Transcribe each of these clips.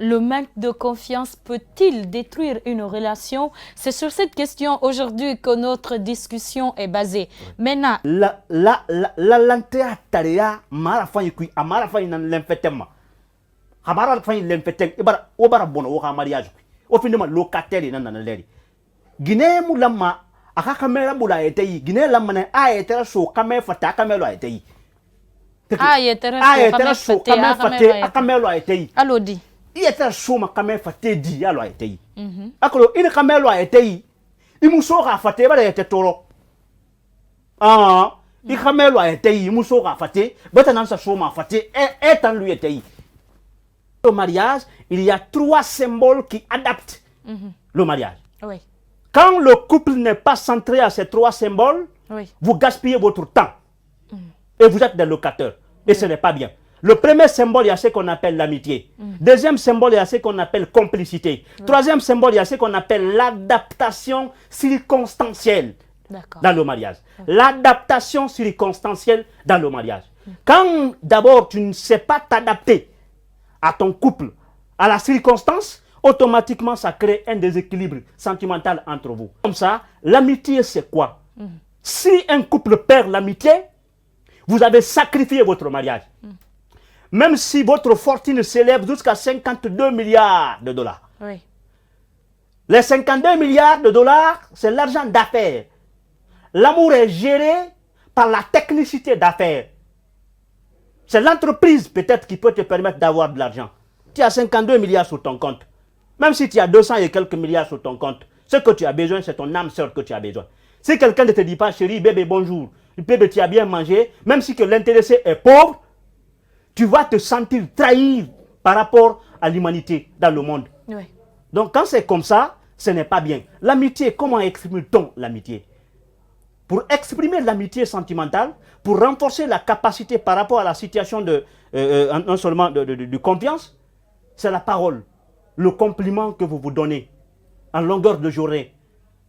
le manque de confiance peut-il détruire une relation? C'est sur cette question aujourd'hui que notre discussion est basée. Maintenant, la lantea tarea mara fanyi kui amara fanyi nan l'emfetema amara fanyi l'emfetem obara bono o mariage au finalement locataire nan nan leri Guinée mu lamma aka kamera bula etei Guinée lamma ne a etera so kamera fata kamera etei etera so kamera fata kamera etei alodi etera so ma kamera fata di alo etei akolo ina kamera etei imuso ka fata ba ete toro i kamelo a été muso ka fate bata nan sa soma fate etan lui était. Au mariage, il y a 3 symboles qui adaptent le mariage. Oui. Quand le couple n'est pas centré à ces 3 symboles, vous gaspillez votre temps et vous êtes des locataires et ce n'est pas bien. Le premier symbole, il y a ce qu'on appelle l'amitié. Deuxième symbole, il y a ce qu'on appelle complicité. Troisième symbole, il y a ce qu'on appelle l'adaptation circonstancielle dans le mariage. L'adaptation circonstancielle dans le mariage. Quand d'abord tu ne sais pas t'adapter à ton couple, à la circonstance, automatiquement ça crée un déséquilibre sentimental entre vous. Comme ça, l'amitié c'est quoi? Si un couple perd l'amitié, vous avez sacrifié votre mariage. Même si votre fortune s'élève jusqu'à 52 milliards de dollars. Les 52 milliards de dollars, c'est l'argent d'affaires. L'amour est géré par la technicité d'affaires. C'est l'entreprise peut-être qui peut te permettre d'avoir de l'argent. Tu as 52 milliards sur ton compte. Même si tu as 200 et quelques milliards sur ton compte, ce que tu as besoin, c'est ton âme sœur que tu as besoin. Si quelqu'un ne te dit pas, chérie, bébé, bonjour, bébé, tu as bien mangé, même si que l'intéressé est pauvre, tu vas te sentir trahi par rapport à l'humanité dans le monde. Donc quand c'est comme ça, ce n'est pas bien. L'amitié, comment exprime-t-on l'amitié? Pour exprimer l'amitié sentimentale, pour renforcer la capacité par rapport à la situation de, non seulement de confiance, c'est la parole, le compliment que vous vous donnez en longueur de journée.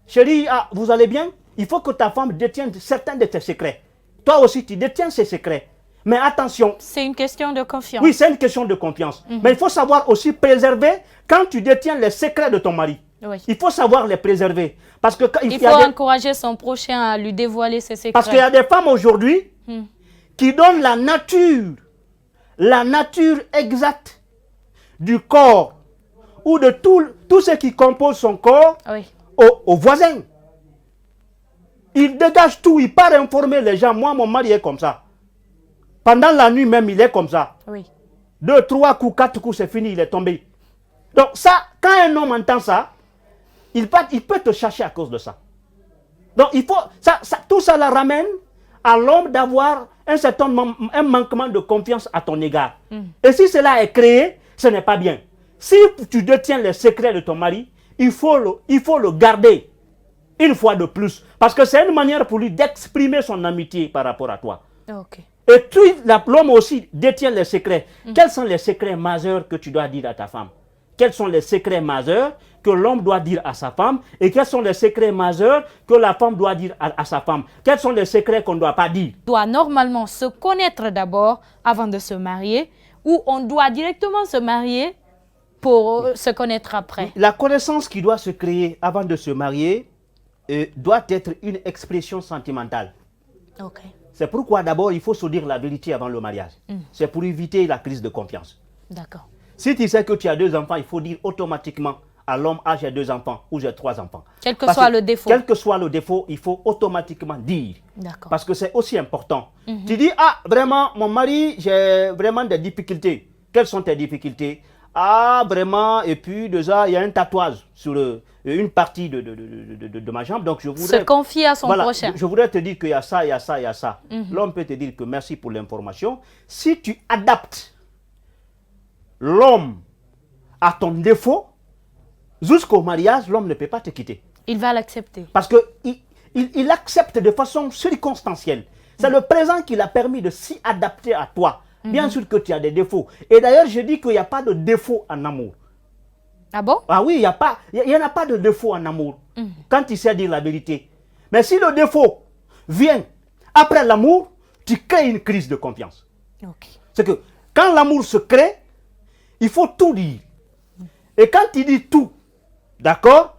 Chérie, vous allez bien? Il faut que ta femme détienne certains de tes secrets. Toi aussi, tu détiens ces secrets. Mais attention. C'est une question de confiance. Oui, c'est une question de confiance. Mais il faut savoir aussi préserver quand tu détiens les secrets de ton mari. Il faut savoir les préserver. Parce que il faut encourager son prochain à lui dévoiler ses secrets. Parce qu'il y a des femmes aujourd'hui qui donnent la nature exacte du corps ou de tout ce qui compose son corps aux voisins. Il dégage tout, il part informer les gens. Moi, mon mari est comme ça. Pendant la nuit même, il est comme ça. 2, 3 coups, 4 coups, c'est fini, il est tombé. Donc ça, quand un homme entend ça, il peut te chercher à cause de ça. Donc il faut, tout ça la ramène à l'homme d'avoir un manquement de confiance à ton égard. Et si cela est créé, ce n'est pas bien. Si tu détiens les secrets de ton mari, il faut le garder une fois de plus. Parce que c'est une manière pour lui d'exprimer son amitié par rapport à toi. Et l'homme aussi détient les secrets. Quels sont les secrets majeurs que tu dois dire à ta femme? Quels sont les secrets majeurs que l'homme doit dire à sa femme? Et quels sont les secrets majeurs que la femme doit dire à sa femme? Quels sont les secrets qu'on ne doit pas dire? On doit normalement se connaître d'abord avant de se marier, ou on doit directement se marier pour se connaître après? La connaissance qui doit se créer avant de se marier doit être une expression sentimentale. C'est pourquoi d'abord il faut se dire la vérité avant le mariage. C'est pour éviter la crise de confiance. D'accord. Si tu sais que tu as 2 enfants, il faut dire automatiquement à l'homme, j'ai 2 enfants ou j'ai 3 enfants. Quel que soit le défaut. Quel que soit le défaut, il faut automatiquement dire. Parce que c'est aussi important. Tu dis, vraiment, mon mari, j'ai vraiment des difficultés. Quelles sont tes difficultés? Vraiment, et puis déjà, il y a un tatouage sur une partie de ma jambe. Donc, je voudrais... Se confier à son prochain. Je voudrais te dire qu'il y a ça, il y a ça, il y a ça. L'homme peut te dire que merci pour l'information. Si tu adaptes l'homme à ton défaut, jusqu'au mariage, l'homme ne peut pas te quitter. Il va l'accepter. Parce qu'il accepte de façon circonstancielle. C'est le présent qui l'a permis de s'y adapter à toi. Bien sûr que tu as des défauts. Et d'ailleurs, je dis qu'il n'y a pas de défaut en amour. Ah bon? Ah oui, il n'y en a pas de défaut en amour. Quand tu sais dire la vérité. Mais si le défaut vient après l'amour, tu crées une crise de confiance. C'est que quand l'amour se crée, il faut tout dire. Et quand il dit tout, d'accord,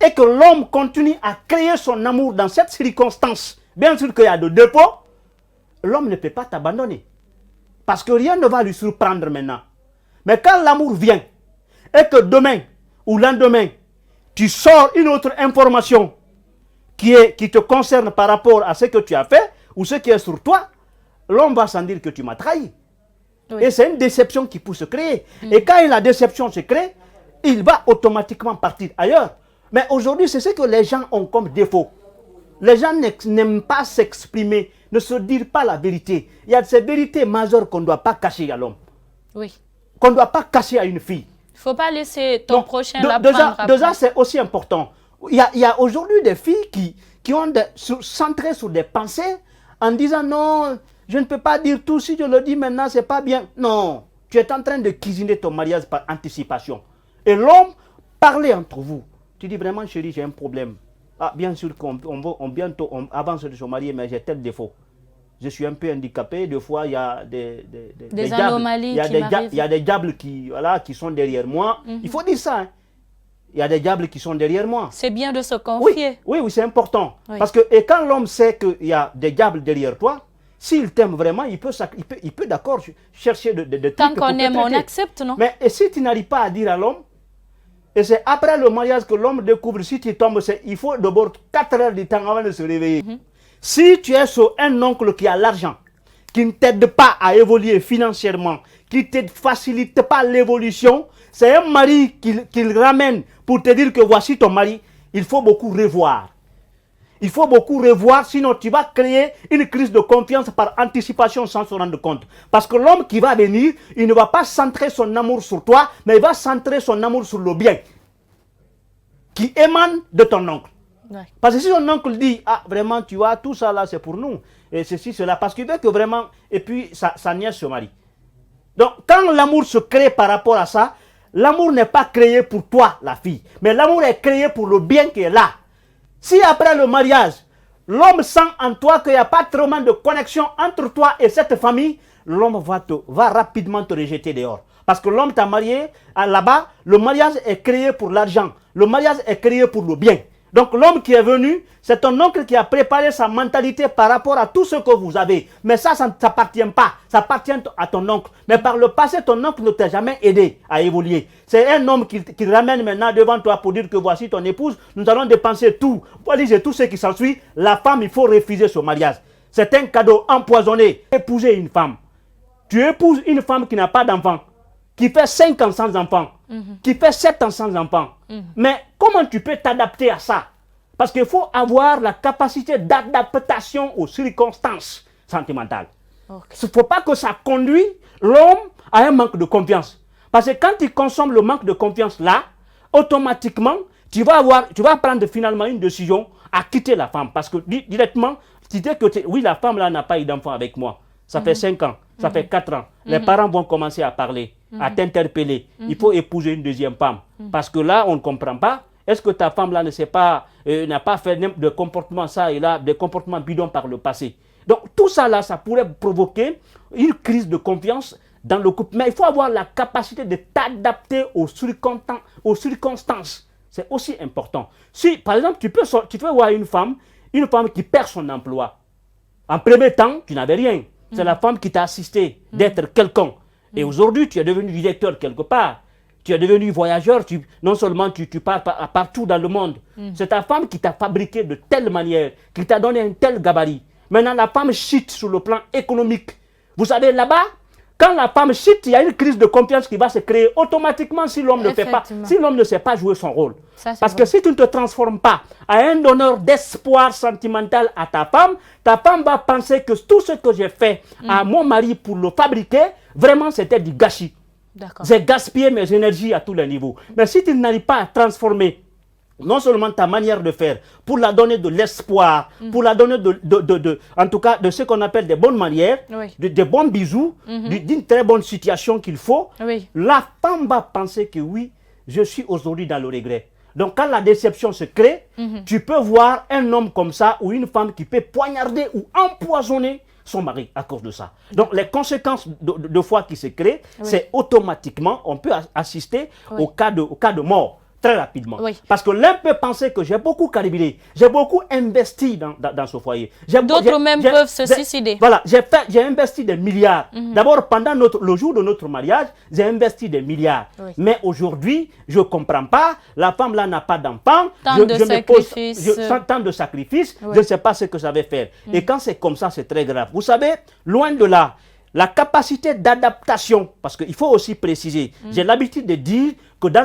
et que l'homme continue à créer son amour dans cette circonstance, bien sûr qu'il y a de dépôt, l'homme ne peut pas t'abandonner. Parce que rien ne va lui surprendre maintenant. Mais quand l'amour vient, et que demain ou lendemain, tu sors une autre information qui te concerne par rapport à ce que tu as fait, ou ce qui est sur toi, l'homme va s'en dire que tu m'as trahi. Oui. Et c'est une déception qui peut se créer. Et quand la déception se crée, il va automatiquement partir ailleurs. Mais aujourd'hui, c'est ce que les gens ont comme défaut. Les gens n'aiment pas s'exprimer, ne se dire pas la vérité. Il y a ces vérités majeures qu'on ne doit pas cacher à l'homme. Oui. Qu'on ne doit pas cacher à une fille. Il ne faut pas laisser ton prochain l'apprendre. Déjà, c'est aussi important. Il y a aujourd'hui des filles qui ont centré sur des pensées en disant non, je ne peux pas dire tout, si je le dis maintenant, c'est pas bien. Non, tu es en train de cuisiner ton mariage par anticipation. Et l'homme, parlez entre vous. Tu dis vraiment, chérie, j'ai un problème. Ah, bien sûr bientôt on avance de se marier, mais j'ai tel défaut. Je suis un peu handicapé, des fois il y a des anomalies il y a des diables qui sont derrière moi. Il faut dire ça. Hein. Il y a des diables qui sont derrière moi. C'est bien de se confier. Oui, c'est important. Oui. Parce que quand l'homme sait qu'il y a des diables derrière toi, s'il t'aime vraiment, il peut d'accord chercher des trucs. Tant qu'on aime, on accepte, non? Mais et si tu n'arrives pas à dire à l'homme, et c'est après le mariage que l'homme découvre, si tu tombes, il faut d'abord 4 heures de temps avant de se réveiller. Si tu es sur un oncle qui a l'argent, qui ne t'aide pas à évoluer financièrement, qui ne te facilite pas l'évolution, c'est un mari qu'il ramène pour te dire que voici ton mari. Il faut beaucoup revoir. Il faut beaucoup revoir, sinon tu vas créer une crise de confiance par anticipation sans se rendre compte. Parce que l'homme qui va venir, il ne va pas centrer son amour sur toi, mais il va centrer son amour sur le bien qui émane de ton oncle. Ouais. Parce que si son oncle dit, ah vraiment tu vois, tout ça là c'est pour nous, et ceci, cela, parce qu'il veut que vraiment, et puis sa nièce se marie. Donc quand l'amour se crée par rapport à ça, l'amour n'est pas créé pour toi la fille, mais l'amour est créé pour le bien qui est là. Si après le mariage, l'homme sent en toi qu'il n'y a pas trop de connexion entre toi et cette famille, l'homme va rapidement te rejeter dehors. Parce que l'homme t'a marié là-bas, le mariage est créé pour l'argent. Le mariage est créé pour le bien. Donc l'homme qui est venu, c'est ton oncle qui a préparé sa mentalité par rapport à tout ce que vous avez. Mais ça ne t'appartient pas. Ça appartient à ton oncle. Mais par le passé, ton oncle ne t'a jamais aidé à évoluer. C'est un homme qui ramène maintenant devant toi pour dire que voici ton épouse. Nous allons dépenser tout. Voici tout ce qui s'ensuit. La femme, il faut refuser ce mariage. C'est un cadeau empoisonné. Épouser une femme. Tu épouses une femme qui n'a pas d'enfant, qui fait 5 ans sans enfant, qui fait 7 ans sans enfant. Mais comment tu peux t'adapter à ça? Parce qu'il faut avoir la capacité d'adaptation aux circonstances sentimentales. Il ne faut pas que ça conduise l'homme à un manque de confiance. Parce que quand il consomme le manque de confiance là, automatiquement, tu vas prendre finalement une décision à quitter la femme. Parce que directement, tu dis que oui, la femme là n'a pas eu d'enfant avec moi. Ça fait 5 ans, ça fait 4 ans. Les parents vont commencer à parler, à t'interpeller. Il faut épouser une deuxième femme. Parce que là, on ne comprend pas. Est-ce que ta femme là n'a pas fait de comportement ça et là, des comportements bidons par le passé? Donc tout ça là, ça pourrait provoquer une crise de confiance dans le couple. Mais il faut avoir la capacité de t'adapter aux circonstances. C'est aussi important. Si, par exemple, tu peux voir une femme qui perd son emploi. En premier temps, tu n'avais rien. C'est la femme qui t'a assisté d'être quelqu'un. Et aujourd'hui, tu es devenu directeur quelque part. Tu es devenu voyageur. Non seulement tu pars partout dans le monde. C'est ta femme qui t'a fabriqué de telle manière, qui t'a donné un tel gabarit. Maintenant, la femme chute sur le plan économique. Vous savez, là-bas, quand la femme chute, il y a une crise de confiance qui va se créer automatiquement si l'homme ne sait pas jouer son rôle. Parce que si tu ne te transformes pas à un donneur d'espoir sentimental à ta femme va penser que tout ce que j'ai fait à mon mari pour le fabriquer, vraiment c'était du gâchis. J'ai gaspillé mes énergies à tous les niveaux. Mais si tu n'arrives pas à transformer non seulement ta manière de faire, pour la donner de l'espoir, pour la donner en tout cas de ce qu'on appelle des bonnes manières, des bons bisous, d'une très bonne situation qu'il faut, la femme va penser que oui, je suis aujourd'hui dans le regret. Donc quand la déception se crée, tu peux voir un homme comme ça ou une femme qui peut poignarder ou empoisonner son mari à cause de ça. Donc les conséquences de foi qui se créent, c'est automatiquement, on peut assister au cas de mort. Très rapidement. Parce que l'un peut penser que j'ai beaucoup calibré, j'ai beaucoup investi dans ce foyer. D'autres même peuvent se suicider. Voilà, j'ai investi des milliards. D'abord, pendant le jour de notre mariage, j'ai investi des milliards. Mais aujourd'hui, je ne comprends pas, la femme là n'a pas d'enfant, tant de sacrifices, je ne sais pas ce que ça va faire. Et quand c'est comme ça, c'est très grave. Vous savez, loin de là, la capacité d'adaptation, parce qu'il faut aussi préciser, j'ai l'habitude de dire que dans